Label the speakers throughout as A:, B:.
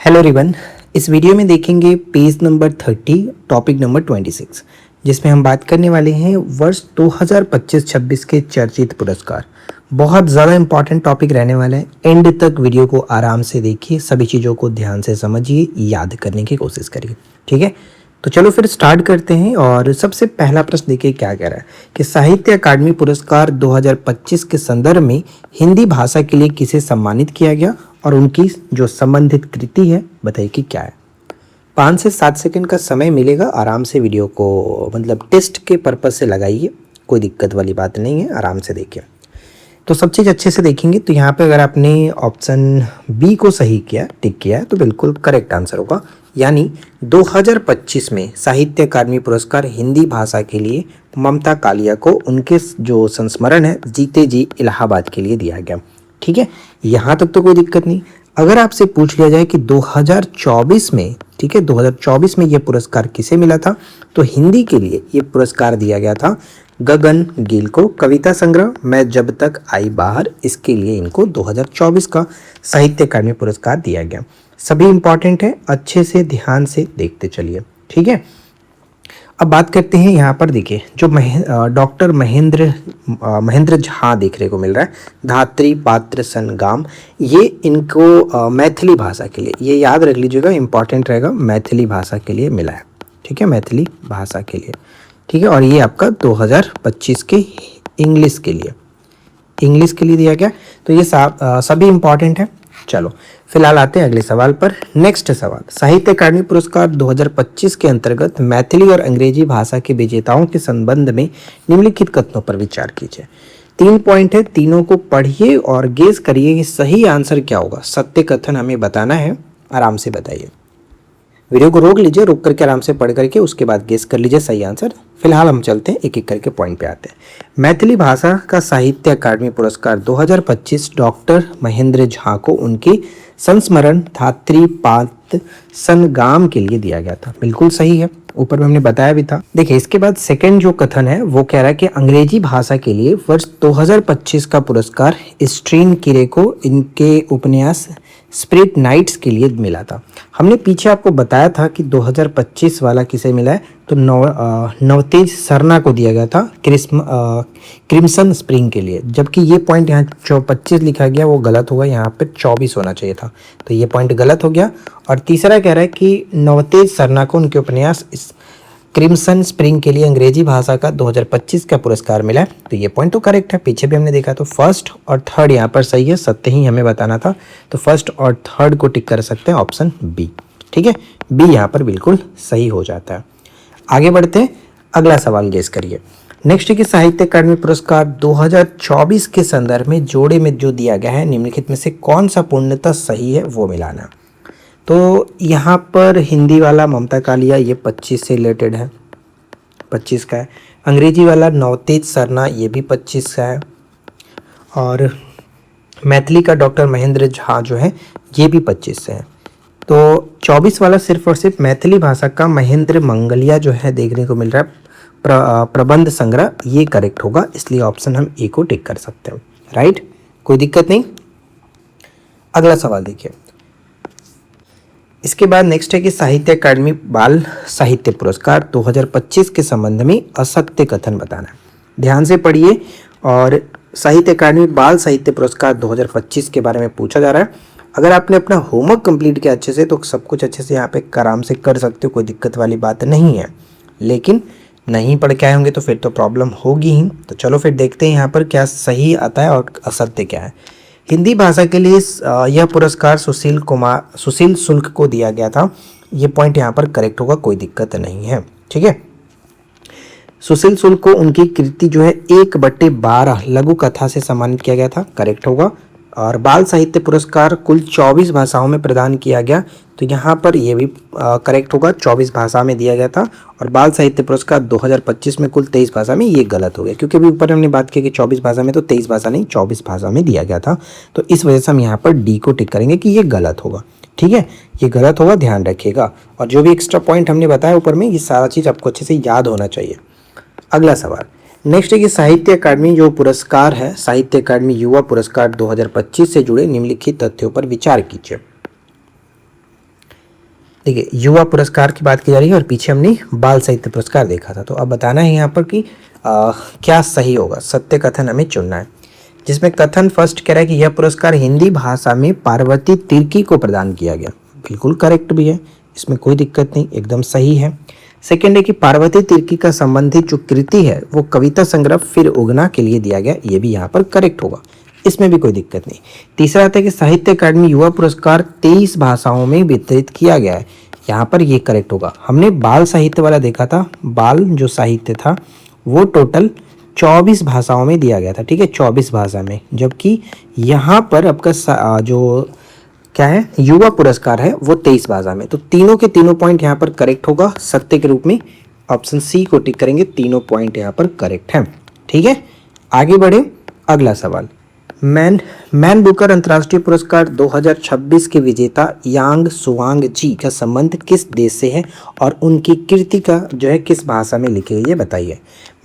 A: Hello everyone. इस video में देखेंगे पेज नंबर 30 टॉपिक नंबर 26 जिसमें हम बात करने वाले हैं वर्ष 2025-26 के चर्चित पुरस्कार। बहुत ज़्यादा इंपॉर्टेंट टॉपिक रहने वाला है। एंड तक वीडियो को आराम से देखिए, सभी चीज़ों को ध्यान से समझिए, याद करने की कोशिश करिए। ठीक है, तो चलो फिर स्टार्ट करते हैं। और सबसे पहला प्रश्न देखिए क्या कह रहा है कि साहित्य अकादमी पुरस्कार 2025 के संदर्भ में हिंदी भाषा के लिए किसे सम्मानित किया गया और उनकी जो संबंधित कृति है बताइए कि क्या है। 5 से 7 सेकंड का समय मिलेगा, आराम से वीडियो को मतलब टेस्ट के पर्पज से लगाइए, कोई दिक्कत वाली बात नहीं है, आराम से देखिए। तो सब चीज़ अच्छे से देखेंगे तो यहाँ पे अगर आपने ऑप्शन बी को सही किया, टिक किया, तो बिल्कुल करेक्ट आंसर होगा। यानी 2025 में साहित्य अकादमी पुरस्कार हिंदी भाषा के लिए ममता कालिया को उनके जो संस्मरण है जीते जी इलाहाबाद के लिए दिया गया। ठीक है, यहाँ तक तो कोई दिक्कत नहीं। अगर आपसे पूछ लिया जाए कि 2024 में, ठीक है, 2024 में ये पुरस्कार किसे मिला था, तो हिंदी के लिए ये पुरस्कार दिया गया था गगन गिल को। कविता संग्रह मैं जब तक आई बाहर, इसके लिए इनको 2024 का साहित्य अकादमी पुरस्कार दिया गया। सभी इंपॉर्टेंट है, अच्छे से ध्यान से देखते चलिए। ठीक है, अब बात करते हैं यहाँ पर। देखिए जो डॉक्टर महेंद्र झा देखने को मिल रहा है, धात्री पात्र संगाम, ये इनको मैथिली भाषा के लिए, ये याद रख लीजिएगा, इंपॉर्टेंट रहेगा, मैथिली भाषा के लिए मिला है। ठीक है, मैथिली भाषा के लिए। ठीक है, और ये आपका 2025 के इंग्लिश के लिए दिया गया। तो ये सभी इंपॉर्टेंट है। चलो फिलहाल आते हैं अगले सवाल पर। नेक्स्ट सवाल, साहित्य अकादमी पुरस्कार 2025 के अंतर्गत मैथिली और अंग्रेजी भाषा के विजेताओं के संबंध में निम्नलिखित कथनों पर विचार कीजिए। 3 पॉइंट है, तीनों को पढ़िए और गेस करिए कि सही आंसर क्या होगा। सत्य कथन हमें बताना है, आराम से बताइए। वीडियो को रोक लीजिए, रोक करके आराम से पढ़ करके उसके बाद गेस कर लीजिए सही आंसर। फिलहाल हम चलते हैं, एक एक करके पॉइंट पे आते हैं। मैथिली भाषा का साहित्य अकादमी पुरस्कार 2025 डॉक्टर महेंद्र झा को उनके संस्मरण धात्री पात्र संगाम के लिए दिया गया था। बिल्कुल सही है, ऊपर में हमने बताया भी था। देखिए इसके बाद सेकंड जो कथन है वो कह रहा है कि अंग्रेजी भाषा के लिए वर्ष 2025 का पुरस्कार स्ट्रीन किरे को इनके उपन्यास स्पिरिट नाइट्स के लिए मिला था। हमने पीछे आपको बताया था कि 2025 वाला किसे मिला है, तो नवतेज सरना को दिया गया था क्रिम्सन स्प्रिंग के लिए। जबकि ये पॉइंट यहाँ 25 लिखा गया, वो गलत होगा, यहाँ पे 24 होना चाहिए था, तो ये पॉइंट गलत हो गया। और तीसरा कह रहा है कि नवतेज सरना को उनके उपन्यास क्रिम्सन स्प्रिंग के लिए अंग्रेजी भाषा का 2025 का पुरस्कार मिला है, तो ये पॉइंट तो करेक्ट है। पीछे भी हमने देखा, तो फर्स्ट और थर्ड यहाँ पर सही है, सत्य ही हमें बताना था, तो फर्स्ट और थर्ड को टिक कर सकते हैं, ऑप्शन बी। ठीक है, बी यहाँ पर बिल्कुल सही हो जाता है। आगे बढ़ते हैं, अगला सवाल गेस करिए। नेक्स्ट है कि साहित्य अकादमी पुरस्कार 2024 के संदर्भ में जोड़े में जो दिया गया है निम्नलिखित में से कौन सा पूर्णतः सही है वो मिलाना। तो यहाँ पर हिंदी वाला ममता कालिया, ये 25 से रिलेटेड है, 25 का है। अंग्रेजी वाला नवतेज सरना, ये भी 25 का है। और मैथिली का डॉक्टर महेंद्र झा जो है ये भी 25 से है। तो 24 वाला सिर्फ और सिर्फ मैथिली भाषा का महेंद्र मंगलिया जो है देखने को मिल रहा है, प्रबंध संग्रह, ये करेक्ट होगा, इसलिए ऑप्शन हम ए को टिक कर सकते हैं। राइट, कोई दिक्कत नहीं। अगला सवाल देखिए। इसके बाद नेक्स्ट है कि साहित्य अकादमी बाल साहित्य पुरस्कार 2025 के संबंध में असत्य कथन बताना है। ध्यान से पढ़िए, और साहित्य अकादमी बाल साहित्य पुरस्कार 2025 के बारे में पूछा जा रहा है। अगर आपने अपना होमवर्क कंप्लीट किया अच्छे से तो सब कुछ अच्छे से यहाँ पे आराम से कर सकते हो, कोई दिक्कत वाली बात नहीं है। लेकिन नहीं पढ़ के आए होंगे तो फिर तो प्रॉब्लम होगी ही। तो चलो फिर देखते हैं यहाँ पर क्या सही आता है और असत्य क्या है। हिंदी भाषा के लिए यह पुरस्कार सुशील शुल्क को दिया गया था, ये पॉइंट यहाँ पर करेक्ट होगा, कोई दिक्कत नहीं है। ठीक है, सुशील शुल्क को उनकी कृति जो है 1/12 लघु कथा से सम्मानित किया गया था, करेक्ट होगा। और बाल साहित्य पुरस्कार कुल 24 भाषाओं में प्रदान किया गया, तो यहाँ पर ये भी करेक्ट होगा, 24 भाषा में दिया गया था। और बाल साहित्य पुरस्कार 2025 में कुल 23 भाषा में, ये गलत हो गया क्योंकि अभी ऊपर हमने बात की कि 24 भाषा में, तो 23 भाषा नहीं 24 भाषा में दिया गया था। तो इस वजह से हम यहाँ पर डी को टिक करेंगे कि ये गलत होगा। ठीक है, ये गलत होगा, ध्यान रखिएगा। और जो भी एक्स्ट्रा पॉइंट हमने बताया ऊपर में, ये सारा चीज़ आपको अच्छे से याद होना चाहिए। अगला सवाल नेक्स्ट है कि साहित्य अकादमी जो पुरस्कार है, साहित्य अकादमी युवा पुरस्कार 2025 से जुड़े निम्नलिखित तथ्यों पर विचार कीजिए। देखिए युवा पुरस्कार की बात की जा रही है और पीछे हमने बाल साहित्य पुरस्कार देखा था। तो अब बताना है यहाँ पर कि क्या सही होगा, सत्य कथन हमें चुनना है। जिसमें कथन फर्स्ट कह रहा है कि यह पुरस्कार हिंदी भाषा में पार्वती तिर्की को प्रदान किया गया, बिल्कुल करेक्ट भी है, इसमें कोई दिक्कत नहीं, एकदम सही है। सेकेंड है कि पार्वती तिर्की का संबंधित जो कृति है वो कविता संग्रह फिर उगना के लिए दिया गया, ये भी यहाँ पर करेक्ट होगा, इसमें भी कोई दिक्कत नहीं। तीसरा आता है कि साहित्य अकादमी युवा पुरस्कार 23 भाषाओं में वितरित किया गया है, यहाँ पर ये करेक्ट होगा। हमने बाल साहित्य वाला देखा था, बाल जो साहित्य था वो टोटल 24 भाषाओं में दिया गया था, ठीक है, 24 भाषा में, जबकि यहाँ पर आपका जो क्या है युवा पुरस्कार है वो 23 भाषा में। तो तीनों के तीनों पॉइंट यहाँ पर करेक्ट होगा सत्य के रूप में, ऑप्शन सी को टिक करेंगे, तीनों पॉइंट यहाँ पर करेक्ट है। ठीक है, आगे बढ़े, अगला सवाल। मैन बुकर अंतर्राष्ट्रीय पुरस्कार 2026 के विजेता यांग सुआंग जी का संबंध किस देश से है और उनकी कृति का जो है किस भाषा में लिखी गई है, बताइए।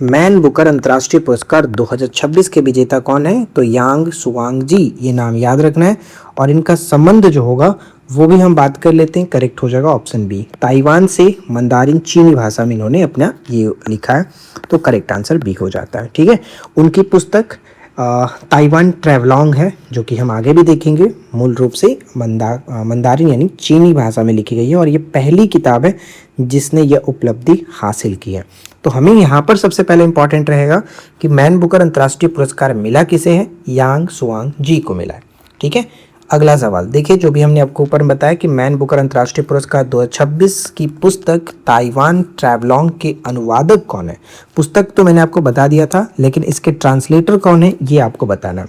A: मैन बुकर अंतर्राष्ट्रीय पुरस्कार 2026 के विजेता कौन है, तो यांग सुआंग जी, ये नाम याद रखना है। और इनका संबंध जो होगा वो भी हम बात कर लेते हैं, करेक्ट हो जाएगा ऑप्शन बी, ताइवान से मंदारिन चीनी भाषा में इन्होंने अपना ये लिखा है, तो करेक्ट आंसर बी हो जाता है। ठीक है, उनकी पुस्तक ताइवान ट्रैवलॉन्ग है, जो कि हम आगे भी देखेंगे, मूल रूप से मंदारिन यानी चीनी भाषा में लिखी गई है और ये पहली किताब है जिसने यह उपलब्धि हासिल की है। तो हमें यहाँ पर सबसे पहले इंपॉर्टेंट रहेगा कि मैन बुकर अंतर्राष्ट्रीय पुरस्कार मिला किसे है, यांग सुआंग जी को मिला है। ठीक है, अगला सवाल देखिए, जो भी हमने आपको ऊपर बताया कि मैन बुकर अंतर्राष्ट्रीय पुरस्कार 2026 की पुस्तक ताइवान ट्रैवलॉन्ग के अनुवादक कौन है। पुस्तक तो मैंने आपको बता दिया था, लेकिन इसके ट्रांसलेटर कौन है ये आपको बताना है।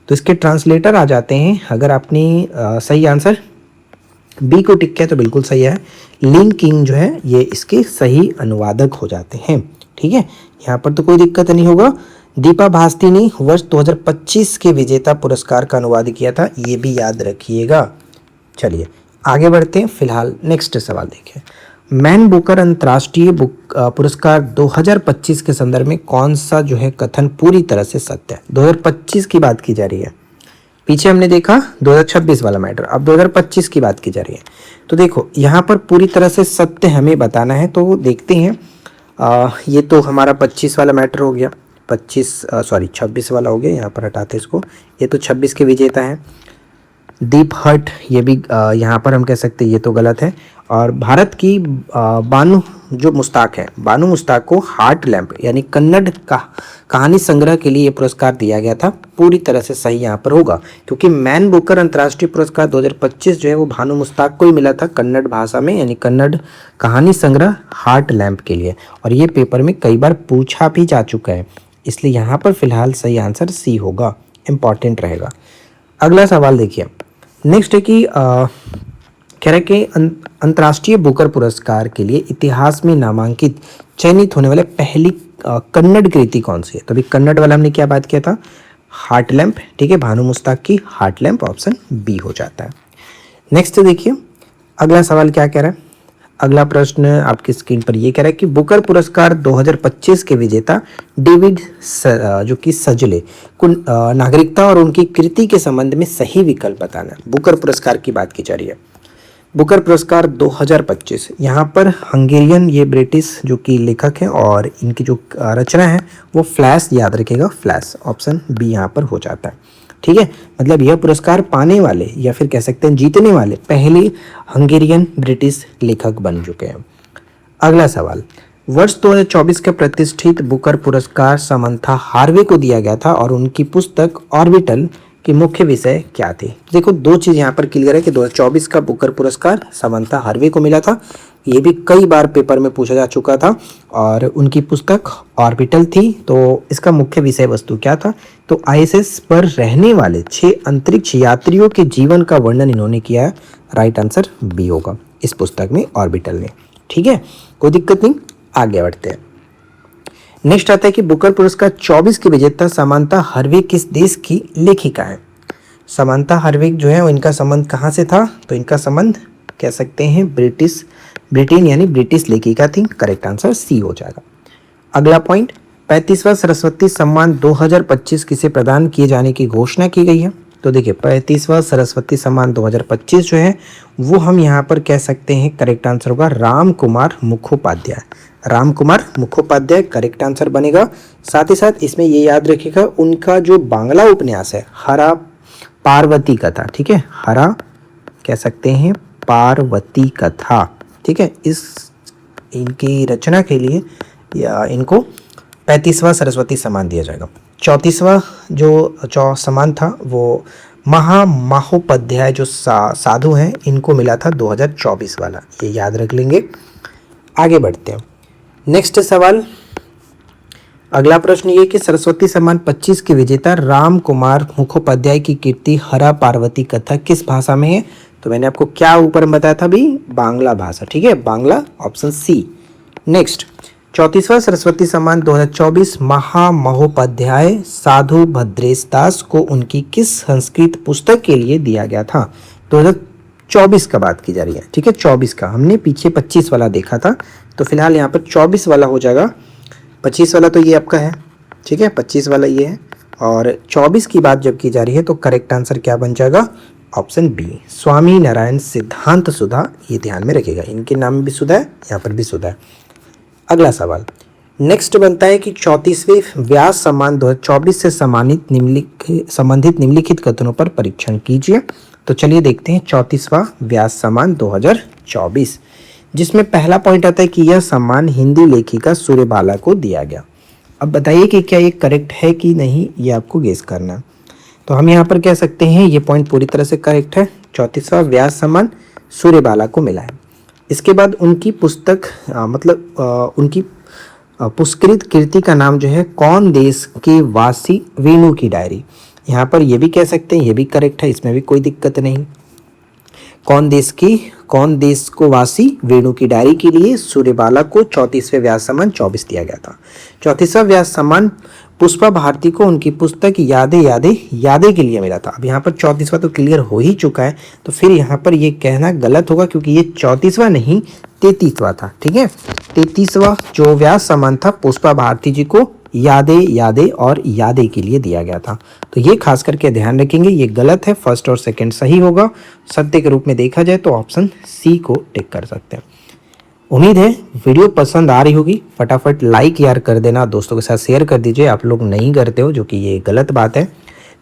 A: तो इसके ट्रांसलेटर आ जाते हैं, अगर आपने सही आंसर बी को टिक किया तो बिल्कुल सही है, लिन किंग जो है ये इसके सही अनुवादक हो जाते हैं। ठीक है, यहाँ पर तो कोई दिक्कत नहीं होगा। दीपा भास्ती ने वर्ष 2025 के विजेता पुरस्कार का अनुवाद किया था, ये भी याद रखिएगा। चलिए आगे बढ़ते हैं, फिलहाल नेक्स्ट सवाल देखिए। मैन बुकर अंतर्राष्ट्रीय पुरस्कार 2025 के संदर्भ में कौन सा जो है कथन पूरी तरह से सत्य है। 2025 की बात की जा रही है, पीछे हमने देखा 2026 वाला मैटर, अब 2025 की बात की जा रही है। तो देखो यहाँ पर पूरी तरह से सत्य हमें बताना है, तो देखते हैं। ये तो हमारा 25 वाला मैटर हो गया, 26 वाला हो गया, यहाँ पर हटाते इसको। ये तो 26 के विजेता हैं। दीप हट, ये भी यहाँ पर हम कह सकते हैं ये तो गलत है। और भारत की बानू जो मुश्ताक है, बानू मुश्ताक को हार्ट लैम्प यानी कन्नड़ का कहानी संग्रह के लिए ये पुरस्कार दिया गया था, पूरी तरह से सही यहाँ पर होगा, क्योंकि मैन बुकर अंतर्राष्ट्रीय पुरस्कार 2025 जो है वो भानु मुश्ताक को ही मिला था कन्नड़ भाषा में, यानी कन्नड़ कहानी संग्रह हार्ट लैम्प के लिए, और ये पेपर में कई बार पूछा भी जा चुका है, इसलिए यहाँ पर फिलहाल सही आंसर सी होगा, इम्पॉर्टेंट रहेगा। अगला सवाल देखिए, नेक्स्ट है कि कह रहे कि अंतर्राष्ट्रीय बुकर पुरस्कार के लिए इतिहास में नामांकित चयनित होने वाले पहली कन्नड़ कृति कौन सी है। तो अभी कन्नड़ वाला हमने क्या बात किया था, हार्ट लैम्प। ठीक है, भानु मुश्ताक की हार्ट लैम्प, ऑप्शन बी हो जाता है। नेक्स्ट देखिए अगला सवाल क्या कह रहा है। अगला प्रश्न आपकी स्क्रीन पर ये कह रहा है कि बुकर पुरस्कार 2025 के विजेता डेविड जो कि सजले को नागरिकता और उनकी कृति के संबंध में सही विकल्प बताना। बुकर पुरस्कार की बात की जा रही है। बुकर पुरस्कार 2025, यहाँ पर हंगेरियन ये ब्रिटिश जो कि लेखक हैं और इनकी जो रचना है वो फ्लैश, याद रखिएगा फ्लैश, ऑप्शन बी यहाँ पर हो जाता है। ठीक है, मतलब यह पुरस्कार पाने वाले या फिर कह सकते हैं जीतने वाले पहले हंगेरियन ब्रिटिश लेखक बन चुके हैं। अगला सवाल, वर्ष 2024 का प्रतिष्ठित बुकर पुरस्कार समंथा हार्वे को दिया गया था और उनकी पुस्तक ऑर्बिटल की मुख्य विषय क्या थी। देखो दो चीज़ यहाँ पर क्लियर है कि 2024 का बुकर पुरस्कार समंथा हार्वे को मिला था, ये भी कई बार पेपर में पूछा जा चुका था, और उनकी पुस्तक ऑर्बिटल थी। तो इसका मुख्य विषय वस्तु क्या था, तो आईएसएस पर रहने वाले 6 अंतरिक्ष यात्रियों के जीवन का वर्णन इन्होंने किया है। राइट आंसर बी होगा इस पुस्तक में, ऑर्बिटल ने। ठीक है, कोई दिक्कत नहीं, आगे बढ़ते हैं। नेक्स्ट आता है कि बुकर पुरस्कार 24 के विजेता समांथा हार्वे किस देश की लेखिका है। समांथा हार्वे जो है वो इनका संबंध कहाँ से था, तो इनका संबंध कह सकते हैं ब्रिटेन यानी ब्रिटिश लेखिका थी। करेक्ट आंसर सी हो जाएगा। अगला पॉइंट, 35वां सरस्वती सम्मान 2025 किसे प्रदान किए जाने की घोषणा की गई है। तो देखिए 35वां सरस्वती सम्मान 2025 जो है वो हम यहाँ पर कह सकते हैं करेक्ट आंसर होगा राम कुमार मुखोपाध्याय। राम कुमार मुखोपाध्याय करेक्ट आंसर बनेगा। साथ ही साथ इसमें ये याद रखिएगा उनका जो बांग्ला उपन्यास है हरा पार्वती कथा, ठीक है, हरा कह सकते हैं पार्वती कथा, ठीक है, इस इनकी रचना के लिए या इनको 35वां सरस्वती सम्मान दिया जाएगा। 34वां जो सम्मान था वो महोपाध्याय जो साधु हैं इनको मिला था 2024 वाला, ये याद रख लेंगे। आगे बढ़ते हैं। नेक्स्ट सवाल, अगला प्रश्न ये कि सरस्वती सम्मान 25 के विजेता राम कुमार मुखोपाध्याय की कृति हरा पार्वती कथा किस भाषा में है? तो मैंने आपको क्या ऊपर बताया था भी, बांग्ला भाषा, ठीक है, बांग्ला, ऑप्शन सी। नेक्स्ट 34वां सरस्वती सम्मान 2024 महोपाध्याय साधु भद्रेश दास को उनकी किस संस्कृत पुस्तक के लिए दिया गया था? 2024 का बात की जा रही है, ठीक है, 24 का, हमने पीछे 25 वाला देखा था, तो फिलहाल यहाँ पर 24 वाला हो जाएगा। 25 वाला तो ये आपका है, ठीक है, 25 वाला ये है, और 24 की बात जब की जा रही है तो करेक्ट आंसर क्या बन जाएगा? ऑप्शन बी, स्वामी नारायण सिद्धांत सुधा, ये ध्यान में रखिएगा, इनके नाम में भी सुधा है, यहाँ पर भी सुधा है। अगला सवाल नेक्स्ट बनता है कि 34वें व्यास सम्मान 2024 से संबंधित निम्नलिखित कथनों पर परीक्षण कीजिए। तो चलिए देखते हैं 34वां व्यास सम्मान 2024, जिसमें पहला पॉइंट आता है कि यह सम्मान हिंदी लेखिका सूर्यबाला को दिया गया। अब बताइए कि क्या ये करेक्ट है कि नहीं, ये आपको गेस करना है। तो हम यहाँ पर कह सकते हैं ये पॉइंट पूरी तरह से करेक्ट है, 34वां व्यास सम्मान सूर्यबाला को मिला है। इसके बाद उनकी पुस्तक उनकी पुरस्कृत कृति का नाम जो है कौन देश के वासी वेणु की डायरी, यहाँ पर ये भी कह सकते हैं, ये भी करेक्ट है, इसमें भी कोई दिक्कत नहीं। कौन देश को वासी वेणु की डायरी के लिए सूर्यबाला को 34वें व्यास सम्मान 24 दिया गया था। 34वां व्यास सम्मान पुष्पा भारती को उनकी पुस्तक यादें के लिए मिला था। अब यहाँ पर 34वां तो क्लियर हो ही चुका है, तो फिर यहाँ पर ये कहना गलत होगा क्योंकि ये 34वां नहीं 33वां था, ठीक है। 33वां जो व्यास सम्मान था पुष्पा भारती जी को यादें के लिए दिया गया था। तो ये खास करके ध्यान रखेंगे, ये गलत है, फर्स्ट और सेकंड सही होगा। सत्य के रूप में देखा जाए तो ऑप्शन सी को टिक कर सकते हैं। उम्मीद है वीडियो पसंद आ रही होगी, फटाफट लाइक यार कर देना, दोस्तों के साथ शेयर कर दीजिए, आप लोग नहीं करते हो जो कि ये गलत बात है।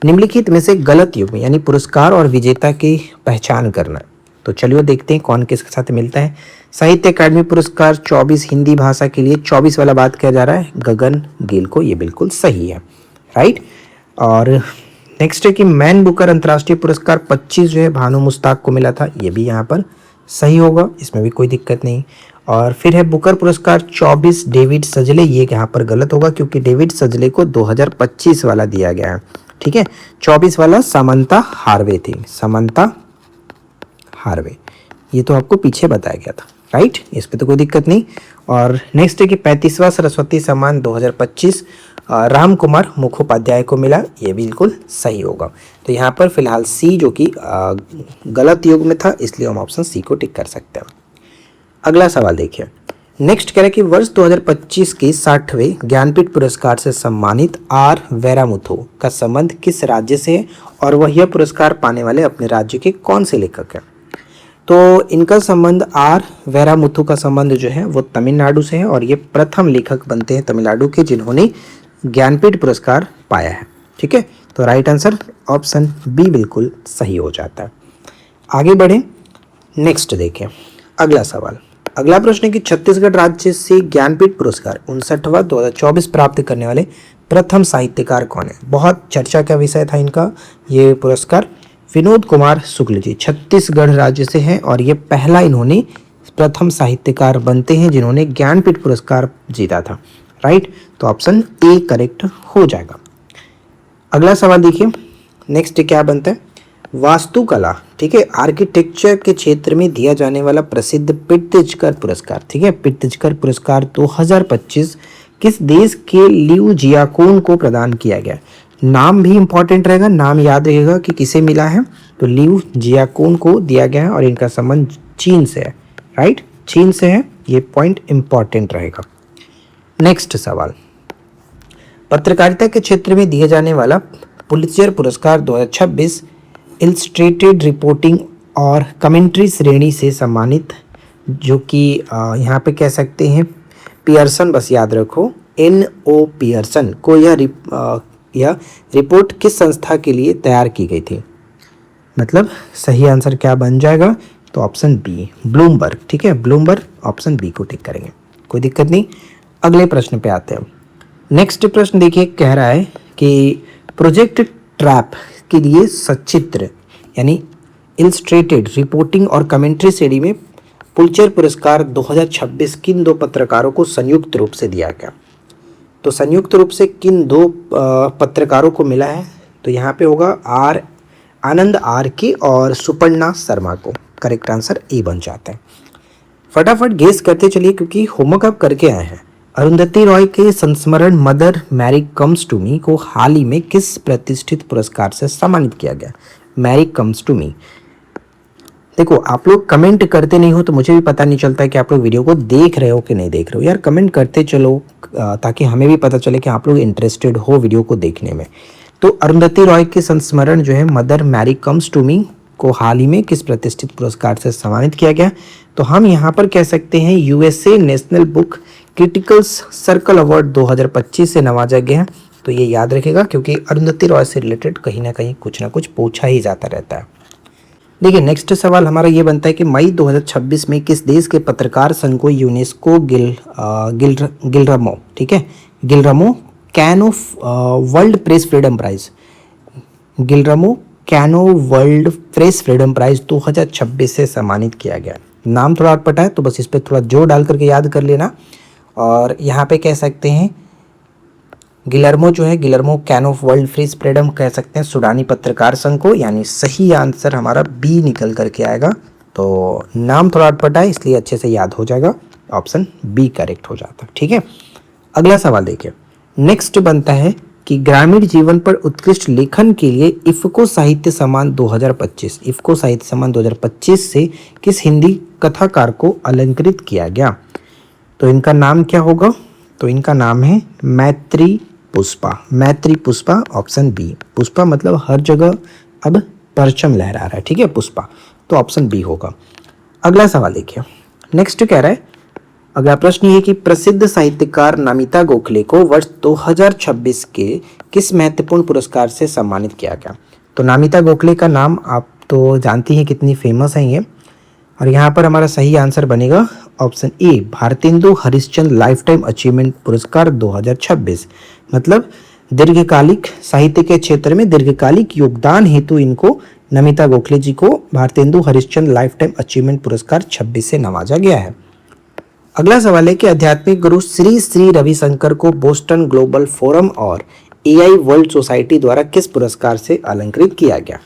A: निम्नलिखित में से गलत युग्म यानी पुरस्कार और विजेता की पहचान करना। तो चलिए देखते हैं कौन किसके साथ मिलता है। साहित्य अकादमी पुरस्कार 24 हिंदी भाषा के लिए 24 वाला बात किया जा रहा है गगन गिल को, ये बिल्कुल सही है, राइट। और नेक्स्ट है कि मैन बुकर अंतर्राष्ट्रीय पुरस्कार 25 जो है भानु मुस्ताक को मिला था, ये भी यहाँ पर सही होगा, इसमें भी कोई दिक्कत नहीं। और फिर है बुकर पुरस्कार 24 डेविड सजले, ये यहाँ पर गलत होगा क्योंकि डेविड सजले को 2025 वाला दिया गया है, ठीक है। 24 वाला समंता हार्वे थी, समंता हार्वे, ये तो आपको पीछे बताया गया था, राइट, इस पे तो कोई दिक्कत नहीं। और नेक्स्ट है कि 35वां सरस्वती सम्मान 2025 राम कुमार मुखोपाध्याय को मिला, ये बिल्कुल सही होगा। तो यहाँ पर फिलहाल सी जो कि गलत युग में था, इसलिए हम ऑप्शन सी को टिक कर सकते हैं। अगला सवाल देखिए। नेक्स्ट कह रहा है कि वर्ष 2025 के 60वें ज्ञानपीठ पुरस्कार से सम्मानित आर वेरामुथु का संबंध किस राज्य से है और वह यह पुरस्कार पाने वाले अपने राज्य के कौन से लेखक हैं? तो इनका संबंध आर वेरामुथु का संबंध जो है वो तमिलनाडु से है और ये प्रथम लेखक बनते हैं तमिलनाडु के जिन्होंने ज्ञानपीठ पुरस्कार पाया है, ठीक है। तो राइट आंसर ऑप्शन बी बिल्कुल सही हो जाता है। आगे बढ़े, नेक्स्ट देखें अगला सवाल। अगला प्रश्न है कि छत्तीसगढ़ राज्य से ज्ञानपीठ पुरस्कार 59वां 2024 प्राप्त करने वाले प्रथम साहित्यकार कौन है? बहुत चर्चा का विषय था इनका ये पुरस्कार। विनोद कुमार शुक्ल जी छत्तीसगढ़ राज्य से हैं और ये पहला इन्होंने प्रथम साहित्यकार बनते हैं जिन्होंने ज्ञानपीठ पुरस्कार जीता था, राइट। तो ऑप्शन ए करेक्ट हो जाएगा। अगला सवाल देखिए, नेक्स्ट क्या बनता है? वास्तुकला, ठीक है, आर्किटेक्चर के क्षेत्र में दिया जाने वाला प्रसिद्ध प्रित्जकर पुरस्कार, ठीक है, प्रित्जकर पुरस्कार 2025 किस देश के लियू जियाकोन को प्रदान किया गया? नाम भी इंपॉर्टेंट रहेगा, नाम याद रहेगा कि किसे मिला है, तो लियू जियाकोन को दिया गया है और इनका संबंध चीन से है, राइट, चीन से है, ये पॉइंट इंपॉर्टेंट रहेगा। नेक्स्ट सवाल, पत्रकारिता के क्षेत्र में दिए जाने वाला पुलित्जर पुरस्कार 2026 इलस्ट्रेटेड रिपोर्टिंग और कमेंट्री श्रेणी से सम्मानित, जो कि यहाँ पे कह सकते हैं पियर्सन, बस याद रखो NO पियर्सन को यह रिपोर्ट किस संस्था के लिए तैयार की गई थी। मतलब सही आंसर क्या बन जाएगा, तो ऑप्शन बी ब्लूमबर्ग। ठीक है, ब्लूमबर्ग, ऑप्शन बी को टिक करेंगे, कोई दिक्कत नहीं। अगले प्रश्न पे आते हैं। नेक्स्ट प्रश्न देखिए, कह रहा है कि प्रोजेक्ट ट्रैप के लिए सचित्र यानी इलस्ट्रेटेड रिपोर्टिंग और कमेंट्री श्रेणी में पुलित्जर पुरस्कार 2026 किन दो पत्रकारों को संयुक्त रूप से दिया गया। तो संयुक्त रूप से किन दो पत्रकारों को मिला है, तो यहाँ पे होगा आनंद RK और सुपर्णा शर्मा को। करेक्ट आंसर ए बन जाता है। फटाफट गेस करते चलिए क्योंकि होमवर्क आप करके आए हैं। अरुंधति रॉय के संस्मरण Mother Mary Comes to Me को हाल ही में किस प्रतिष्ठित पुरस्कार से सम्मानित किया गया। मैरी कम्स टू मी, देखो आप लोग कमेंट करते नहीं हो तो मुझे भी पता नहीं चलता है कि आप लोग वीडियो को देख रहे हो कि नहीं देख रहे हो। यार कमेंट करते चलो ताकि हमें भी पता चले कि आप लोग इंटरेस्टेड हो वीडियो को देखने में। तो अरुंधति रॉय के संस्मरण जो है Mother Mary Comes to Me को हाल ही में किस प्रतिष्ठित पुरस्कार से सम्मानित किया गया, तो हम यहाँ पर कह सकते हैं USA national book critics circle award 2025 से नवाजा गया है। तो ये याद रखेगा क्योंकि अरुंधति रॉय से रिलेटेड कहीं ना कहीं कुछ ना कुछ पूछा ही जाता रहता है। देखिए नेक्स्ट सवाल हमारा ये बनता है कि मई 2026 में किस देश के पत्रकार संघ को यूनेस्को गिलर्मो, ठीक है, Guillermo Cano World Press Freedom Prize, Guillermo Cano World Press Freedom Prize 2026 से सम्मानित किया गया। नाम थोड़ा अटपटा है तो बस इस पर थोड़ा जोर डाल करके याद कर लेना। और यहाँ पे कह सकते हैं गिलर्मो जो है, Guillermo Cano World Press freedom कह सकते हैं सूडानी पत्रकार संघ को, यानी सही आंसर हमारा बी निकल करके आएगा। तो नाम थोड़ा अटपटा है इसलिए अच्छे से याद हो जाएगा, ऑप्शन बी करेक्ट हो जाता है। ठीक है, अगला सवाल देखिए। नेक्स्ट बनता है कि ग्रामीण जीवन पर उत्कृष्ट लेखन के लिए इफ्को साहित्य सम्मान 2025, इफ्को साहित्य सम्मान 2025 से किस हिंदी कथाकार को अलंकृत किया गया। तो इनका नाम क्या होगा, तो इनका नाम है मैत्री पुष्पा, मैत्री पुष्पा, ऑप्शन बी। पुष्पा मतलब हर जगह अब परचम लहरा रहा है, ठीक है, पुष्पा, तो ऑप्शन बी होगा। अगला सवाल देखिए। नेक्स्ट कह रहा है, अगला प्रश्न ये कि प्रसिद्ध साहित्यकार नमिता गोखले को वर्ष 2026 के किस महत्वपूर्ण पुरस्कार से सम्मानित किया गया। तो नमिता गोखले का नाम आप तो जानती हैं कितनी फेमस है ये, और यहाँ पर हमारा सही आंसर बनेगा option A Bharatendu Harishchandra life time achievement पुरस्कार 2026। मतलब दीर्घकालिक साहित्य के क्षेत्र में दीर्घकालिक योगदान हेतु इनको नमिता गोखले जी को Bharatendu Harishchandra life time achievement पुरस्कार 26 से नवाजा गया है। अगला सवाल है कि आध्यात्मिक गुरु श्री श्री रविशंकर को बोस्टन ग्लोबल फोरम और AI वर्ल्ड सोसाइटी द्वारा किस पुरस्कार से अलंकृत किया गया।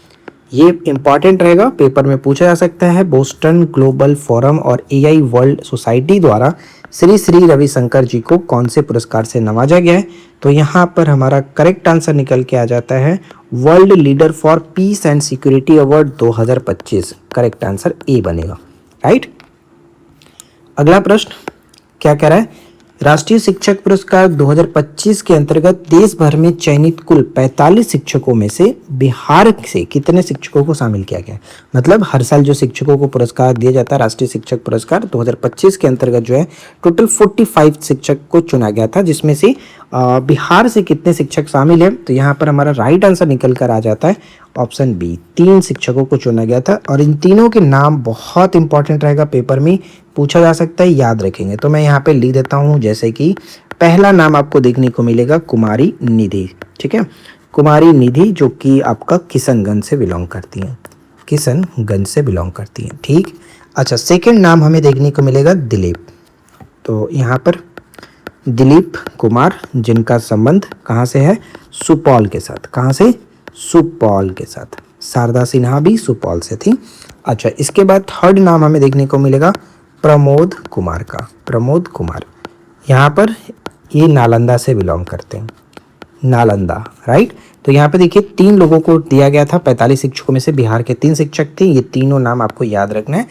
A: ये इंपॉर्टेंट रहेगा, पेपर में पूछा जा सकता है। बोस्टन ग्लोबल फोरम और AI वर्ल्ड सोसाइटी द्वारा श्री श्री रविशंकर जी को कौन से पुरस्कार से नवाजा गया है। तो यहाँ पर हमारा करेक्ट आंसर निकल के आ जाता है world leader for piece and security award 2025। Correct answer A बनेगा, राइट। अगला प्रश्न क्या कह रहा है, राष्ट्रीय शिक्षक पुरस्कार 2025 के अंतर्गत देश भर में चयनित कुल 45 शिक्षकों में से बिहार से कितने शिक्षकों को शामिल किया गया। मतलब हर साल जो शिक्षकों को पुरस्कार दिया जाता है राष्ट्रीय शिक्षक पुरस्कार 2025 के अंतर्गत जो है टोटल 45 शिक्षक को चुना गया था, जिसमें से बिहार से कितने शिक्षक शामिल हैं। तो यहाँ पर हमारा राइट आंसर निकल कर आ जाता है ऑप्शन बी, 3 शिक्षकों को चुना गया था। और इन तीनों के नाम बहुत इंपॉर्टेंट रहेगा, पेपर में पूछा जा सकता है, याद रखेंगे। तो मैं यहाँ पे लिख देता हूँ, जैसे कि पहला नाम आपको देखने को मिलेगा कुमारी निधि, ठीक है, कुमारी निधि जो कि आपका किशनगंज से बिलोंग करती हैं, किशनगंज से बिलोंग करती हैं, ठीक। अच्छा, सेकंड नाम हमें देखने को मिलेगा दिलीप। तो यहाँ पर दिलीप कुमार जिनका संबंध कहाँ से है, सुपौल के साथ। कहाँ से, सुपौल के साथ। शारदा सिन्हा भी सुपौल से थी। अच्छा, इसके बाद थर्ड नाम हमें देखने को मिलेगा प्रमोद कुमार का, प्रमोद कुमार। यहाँ पर ये नालंदा से बिलोंग करते हैं, नालंदा, राइट। तो यहाँ पे देखिए 3 लोगों को दिया गया था, 45 शिक्षकों में से बिहार के 3 शिक्षक थे। ये तीनों नाम आपको याद रखना है,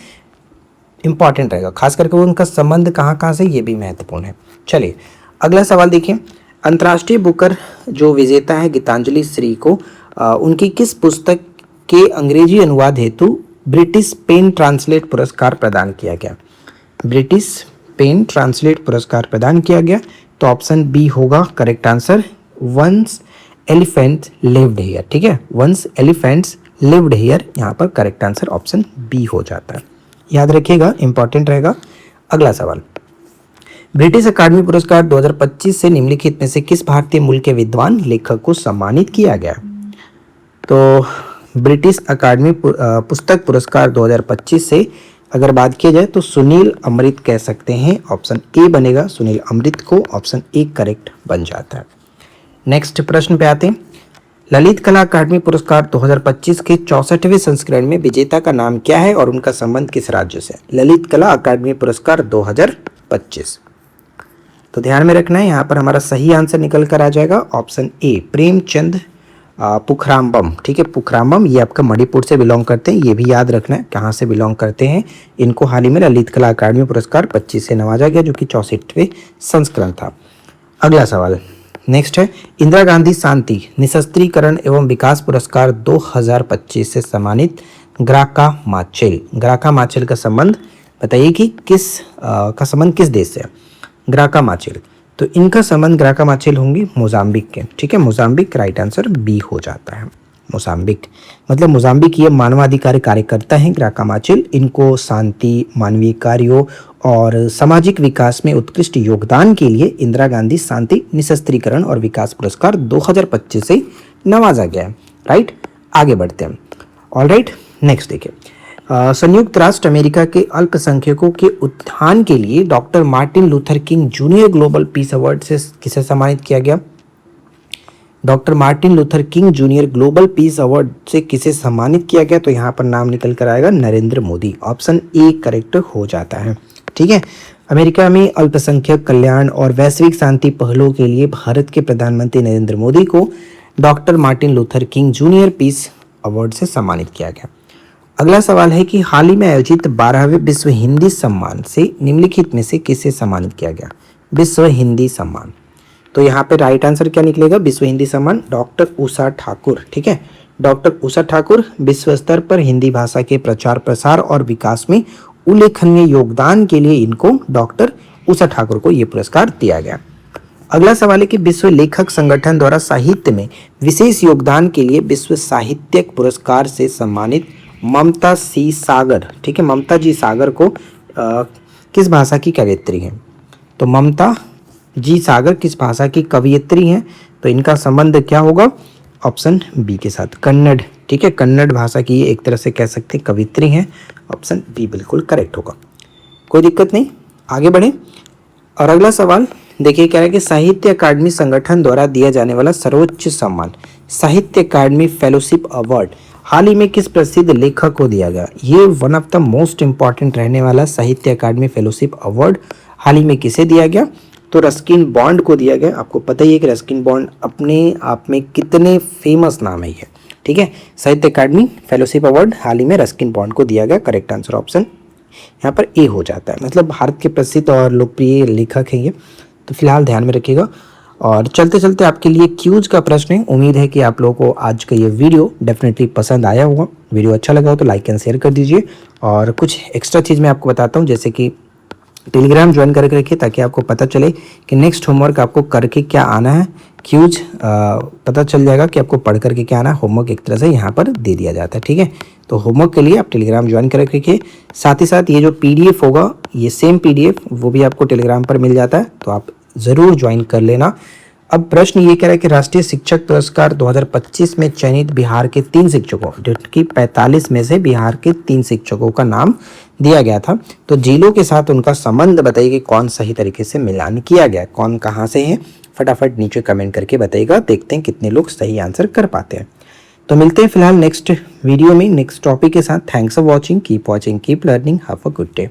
A: इंपॉर्टेंट रहेगा, खास करके उनका संबंध कहाँ कहाँ से, ये भी महत्वपूर्ण है। चलिए अगला सवाल देखिए। अंतर्राष्ट्रीय बुकर जो विजेता है गीतांजलि श्री को उनकी किस पुस्तक के अंग्रेजी अनुवाद हेतु ब्रिटिश पेन ट्रांसलेट पुरस्कार प्रदान किया गया? ब्रिटिश पेन ट्रांसलेट पुरस्कार प्रदान किया गया, तो ऑप्शन बी होगा correct answer, once elephant lived here. ठीक है, वंस एलिफेंट्स लिव्ड हियर, यहाँ पर करेक्ट आंसर ऑप्शन बी हो जाता है। याद रखिएगा, इंपॉर्टेंट रहेगा। अगला सवाल, ब्रिटिश अकादमी पुरस्कार 2025 से निम्नलिखित में से किस भारतीय मूल के विद्वान लेखक को सम्मानित किया गया? तो ब्रिटिश अकादमी पुस्तक पुरस्कार 2025 से अगर बात की जाए तो सुनील अमृत कह सकते हैं, ऑप्शन ए बनेगा सुनील अमृत को, ऑप्शन ए करेक्ट बन जाता है। नेक्स्ट प्रश्न पे आते हैं, ललित कला अकादमी पुरस्कार 2025 के 64वें संस्करण में विजेता का नाम क्या है और उनका संबंध किस राज्य से? ललित कला अकादमी पुरस्कार 2025, तो ध्यान में रखना है, यहाँ पर हमारा सही आंसर निकल कर आ जाएगा ऑप्शन ए प्रेमचंद पुखरामबम। ठीक है, पुखरामबम ये आपका मणिपुर से बिलोंग करते हैं, ये भी याद रखना है कहाँ से बिलोंग करते हैं। इनको हाल ही में ललित कला अकादमी पुरस्कार 25 से नवाजा गया, जो कि 64वें संस्करण था। अगला सवाल नेक्स्ट है, इंदिरा गांधी शांति निशस्त्रीकरण एवं विकास पुरस्कार 2025 से सम्मानित ग्राका माचेल। ग्राका माचेल का संबंध बताइए कि का संबंध किस देश से है? ग्राका माचेल, तो इनका संबंध ग्राका माचेल होंगे मोजाम्बिक के। ठीक है, मोजाम्बिक राइट आंसर बी हो जाता है। मोजाम्बिक मतलब मोजाम्बिक ये मानवाधिकार कार्यकर्ता हैं ग्राका माचेल। इनको शांति, मानवीय कार्यों और सामाजिक विकास में उत्कृष्ट योगदान के लिए इंदिरा गांधी शांति निशस्त्रीकरण और विकास पुरस्कार 2025 से नवाजा गया है। राइट, आगे बढ़ते हैं। ऑल राइट, नेक्स्ट देखिए, संयुक्त राष्ट्र अमेरिका के अल्पसंख्यकों के उत्थान के लिए doctor Martin Luther king junior global peace award से किसे सम्मानित किया गया? Doctor Martin Luther king junior global peace award से किसे सम्मानित किया गया? तो यहाँ पर नाम निकल कर आएगा Narendra Modi, option A correct हो जाता है। ठीक है, अमेरिका में अल्पसंख्यक कल्याण और वैश्विक शांति पहलों के लिए भारत के प्रधानमंत्री नरेंद्र मोदी को doctor Martin Luther king junior peace award से सम्मानित किया गया। अगला सवाल है कि हाल ही में आयोजित 12वें विश्व हिंदी सम्मान से निम्नलिखित में से किसे सम्मानित किया गया? विश्व हिंदी सम्मान, तो यहाँ पे राइट आंसर क्या निकलेगा? विश्व हिंदी सम्मान डॉक्टर उषा ठाकुर। ठीक है, डॉक्टर उषा ठाकुर विश्व स्तर पर हिंदी भाषा के प्रचार प्रसार और विकास में उल्लेखनीय योगदान के लिए इनको डॉक्टर उषा ठाकुर को ये पुरस्कार दिया गया। अगला सवाल है कि विश्व लेखक संगठन द्वारा साहित्य में विशेष योगदान के लिए विश्व साहित्यिक पुरस्कार से सम्मानित ममता सी सागर, ठीक है, ममता जी सागर को किस भाषा की कवयित्री हैं? तो ममता जी सागर किस भाषा की कवयित्री हैं? तो इनका संबंध क्या होगा? ऑप्शन बी के साथ, कन्नड़। ठीक है, कन्नड़ भाषा की ये एक तरह से कह सकते हैं कवयित्री हैं, ऑप्शन बी बिल्कुल करेक्ट होगा। कोई दिक्कत नहीं, आगे बढ़े। और अगला सवाल देखिए, कह रहा है कि साहित्य अकादमी संगठन द्वारा दिया जाने वाला सर्वोच्च सम्मान साहित्य अकादमी फेलोशिप अवार्ड हाल ही में किस प्रसिद्ध लेखक को दिया गया? ये one of the most important रहने वाला साहित्य अकादमी फेलोशिप अवार्ड हाल ही में किसे दिया गया? तो रस्किन बॉन्ड को दिया गया। आपको पता ही है कि रस्किन बॉन्ड अपने आप में कितने फेमस नाम है ये। ठीक है, साहित्य अकादमी फेलोशिप अवार्ड हाल ही में रस्किन बॉन्ड को दिया गया। करेक्ट आंसर ऑप्शन यहाँ पर ए हो जाता है, मतलब भारत के प्रसिद्ध और लोकप्रिय लेखक हैं ये, तो फिलहाल ध्यान में रखिएगा। और चलते चलते आपके लिए क्यूज का प्रश्न है। उम्मीद है कि आप लोगों को आज का ये वीडियो डेफिनेटली पसंद आया होगा। वीडियो अच्छा लगा हो तो लाइक एंड शेयर कर दीजिए। और कुछ एक्स्ट्रा चीज़ मैं आपको बताता हूँ, जैसे कि टेलीग्राम ज्वाइन करके रखिए ताकि आपको पता चले कि नेक्स्ट होमवर्क आपको करके क्या आना है। क्यूज पता चल जाएगा कि आपको पढ़ करके क्या आना है। होमवर्क एक तरह से यहाँ पर दे दिया जाता है। ठीक है, तो होमवर्क के लिए आप टेलीग्राम ज्वाइन करके रखिए। साथ ही साथ ये जो PDF होगा, ये सेम PDF वो भी आपको टेलीग्राम पर मिल जाता है, तो आप ज़रूर ज्वाइन कर लेना। अब प्रश्न ये कह रहा है कि राष्ट्रीय शिक्षक पुरस्कार 2025 में चयनित बिहार के 3 शिक्षकों, जो कि 45 में से बिहार के 3 शिक्षकों का नाम दिया गया था, तो जिलों के साथ उनका संबंध बताइए कि कौन सही तरीके से मिलान किया गया, कौन कहाँ से है। फटाफट नीचे कमेंट करके बताइएगा, देखते हैं कितने लोग सही आंसर कर पाते हैं। तो मिलते हैं फिलहाल नेक्स्ट वीडियो में नेक्स्ट टॉपिक के साथ। Thanks for watching, keep watching, keep learning, have a good day.